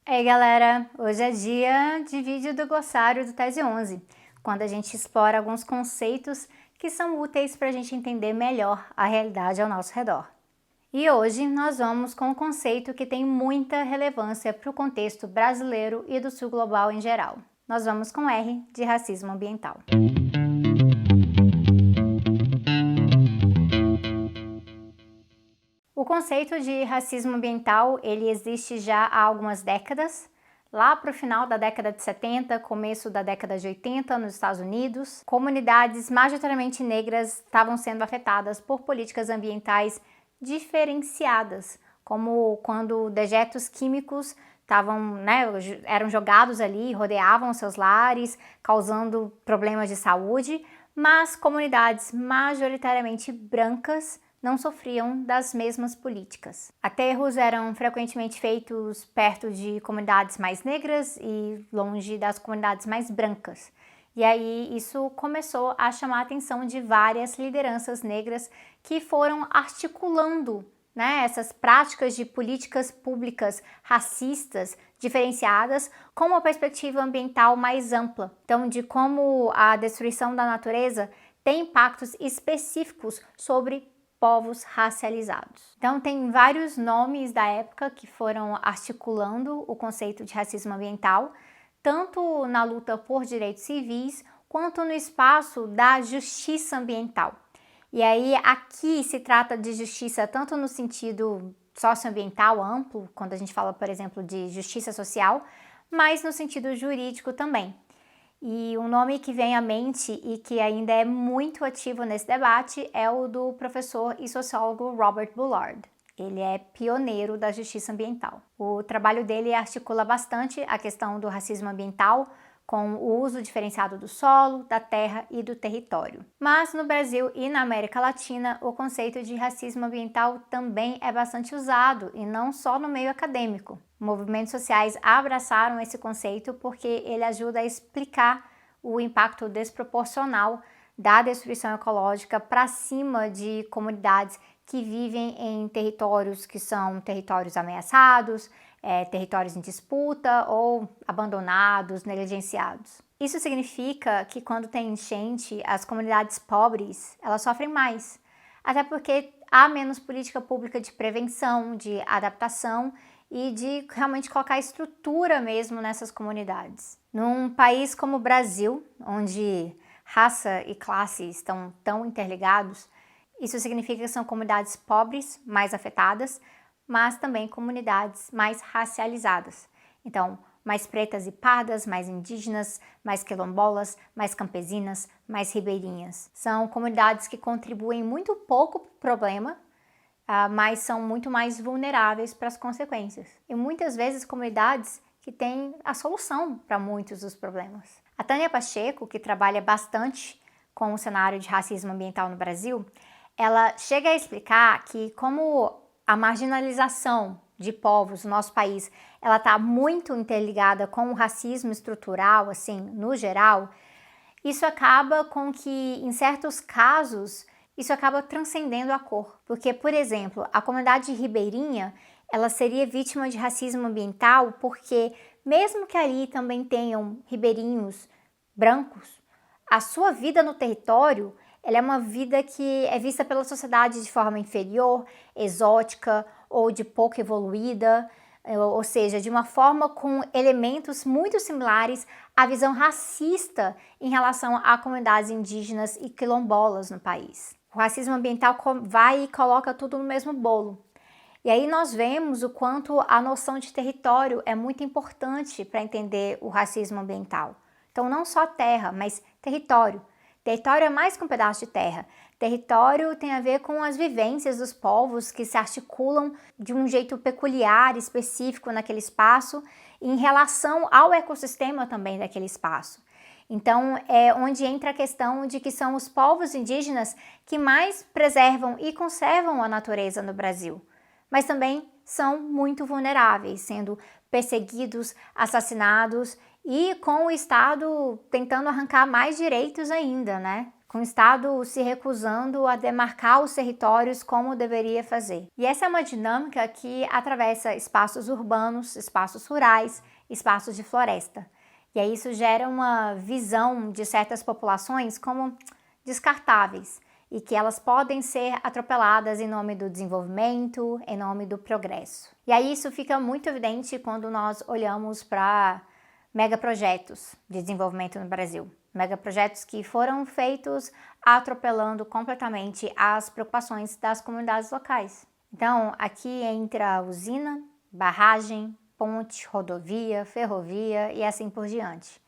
Ei galera, hoje é dia de vídeo do glossário do Tese 11, quando a gente explora alguns conceitos que são úteis para a gente entender melhor a realidade ao nosso redor. E hoje nós vamos com um conceito que tem muita relevância para o contexto brasileiro e do sul global em geral. Nós vamos com R de racismo ambiental. O conceito de racismo ambiental, ele existe já há algumas décadas. Lá para o final da década de 70, começo da década de 80 nos Estados Unidos, comunidades majoritariamente negras estavam sendo afetadas por políticas ambientais diferenciadas, como quando dejetos químicos eram jogados ali, rodeavam seus lares, causando problemas de saúde, mas comunidades majoritariamente brancas não sofriam das mesmas políticas. Aterros eram frequentemente feitos perto de comunidades mais negras e longe das comunidades mais brancas. E aí isso começou a chamar a atenção de várias lideranças negras que foram articulando essas práticas de políticas públicas racistas diferenciadas com uma perspectiva ambiental mais ampla. Então, de como a destruição da natureza tem impactos específicos sobre povos racializados. Então tem vários nomes da época que foram articulando o conceito de racismo ambiental, tanto na luta por direitos civis, quanto no espaço da justiça ambiental. E aí aqui se trata de justiça tanto no sentido socioambiental amplo, quando a gente fala, por exemplo, de justiça social, mas no sentido jurídico também. E um nome que vem à mente e que ainda é muito ativo nesse debate é o do professor e sociólogo Robert Bullard. Ele é pioneiro da justiça ambiental. O trabalho dele articula bastante a questão do racismo ambiental com o uso diferenciado do solo, da terra e do território. Mas no Brasil e na América Latina, o conceito de racismo ambiental também é bastante usado, e não só no meio acadêmico. Movimentos sociais abraçaram esse conceito porque ele ajuda a explicar o impacto desproporcional da destruição ecológica para cima de comunidades que vivem em territórios que são territórios ameaçados, territórios em disputa ou abandonados, negligenciados. Isso significa que quando tem enchente, as comunidades pobres, elas sofrem mais, até porque há menos política pública de prevenção, de adaptação e de realmente colocar estrutura mesmo nessas comunidades. Num país como o Brasil, onde raça e classe estão tão interligados, isso significa que são comunidades pobres mais afetadas, mas também comunidades mais racializadas. Então, mais pretas e pardas, mais indígenas, mais quilombolas, mais campesinas, mais ribeirinhas. São comunidades que contribuem muito pouco para o problema, mas são muito mais vulneráveis para as consequências. E muitas vezes comunidades que têm a solução para muitos dos problemas. A Tânia Pacheco, que trabalha bastante com o cenário de racismo ambiental no Brasil, ela chega a explicar que como a marginalização de povos no nosso país, ela está muito interligada com o racismo estrutural, assim, no geral, isso acaba com que, em certos casos, isso acaba transcendendo a cor. Porque, por exemplo, a comunidade ribeirinha, ela seria vítima de racismo ambiental porque, mesmo que ali também tenham ribeirinhos brancos, a sua vida no território, ela é uma vida que é vista pela sociedade de forma inferior, exótica ou de pouco evoluída, ou seja, de uma forma com elementos muito similares à visão racista em relação a comunidades indígenas e quilombolas no país. O racismo ambiental vai e coloca tudo no mesmo bolo. E aí nós vemos o quanto a noção de território é muito importante para entender o racismo ambiental. Então não só terra, mas território. Território é mais que um pedaço de terra. Território tem a ver com as vivências dos povos que se articulam de um jeito peculiar, específico naquele espaço, em relação ao ecossistema também daquele espaço. Então, é onde entra a questão de que são os povos indígenas que mais preservam e conservam a natureza no Brasil, mas também são muito vulneráveis, sendo perseguidos, assassinados e com o Estado tentando arrancar mais direitos ainda, né? com o Estado se recusando a demarcar os territórios como deveria fazer. E essa é uma dinâmica que atravessa espaços urbanos, espaços rurais, espaços de floresta. E aí isso gera uma visão de certas populações como descartáveis e que elas podem ser atropeladas em nome do desenvolvimento, em nome do progresso. E aí isso fica muito evidente quando nós olhamos para megaprojetos de desenvolvimento no Brasil. Megaprojetos que foram feitos atropelando completamente as preocupações das comunidades locais. Então, aqui entra usina, barragem, ponte, rodovia, ferrovia e assim por diante.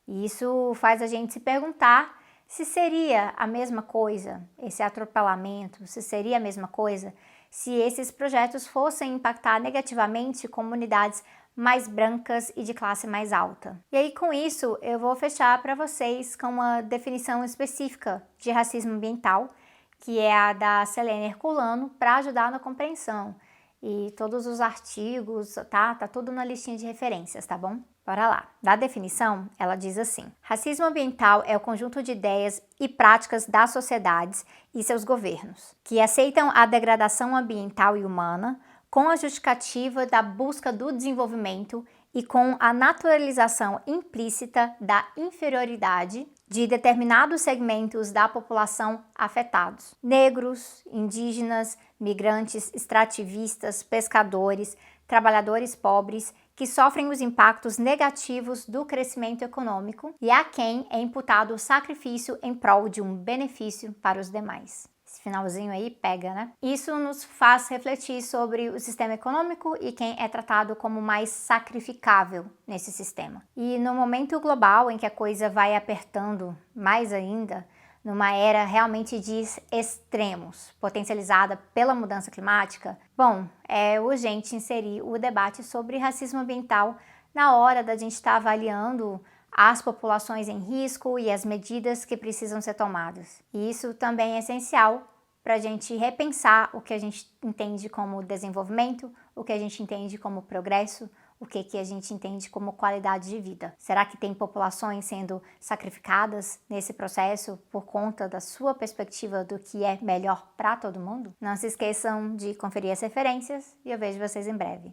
E isso faz a gente se perguntar se seria a mesma coisa, esse atropelamento, se seria a mesma coisa se esses projetos fossem impactar negativamente comunidades mais brancas e de classe mais alta. E aí com isso eu vou fechar para vocês com uma definição específica de racismo ambiental, que é a da Selene Herculano, para ajudar na compreensão. E todos os artigos, tá tudo na listinha de referências, tá bom? Bora lá. Da definição, ela diz assim: racismo ambiental é o conjunto de ideias e práticas das sociedades e seus governos, que aceitam a degradação ambiental e humana com a justificativa da busca do desenvolvimento e com a naturalização implícita da inferioridade de determinados segmentos da população afetados: negros, indígenas, migrantes, extrativistas, pescadores, trabalhadores pobres, que sofrem os impactos negativos do crescimento econômico e a quem é imputado o sacrifício em prol de um benefício para os demais. Esse finalzinho aí pega, né? Isso nos faz refletir sobre o sistema econômico e quem é tratado como mais sacrificável nesse sistema. E no momento global em que a coisa vai apertando mais ainda, numa era realmente de extremos, potencializada pela mudança climática, bom, é urgente inserir o debate sobre racismo ambiental na hora da gente estar avaliando as populações em risco e as medidas que precisam ser tomadas. E isso também é essencial para a gente repensar o que a gente entende como desenvolvimento, o que a gente entende como progresso, o que a gente entende como qualidade de vida. Será que tem populações sendo sacrificadas nesse processo por conta da sua perspectiva do que é melhor para todo mundo? Não se esqueçam de conferir as referências e eu vejo vocês em breve.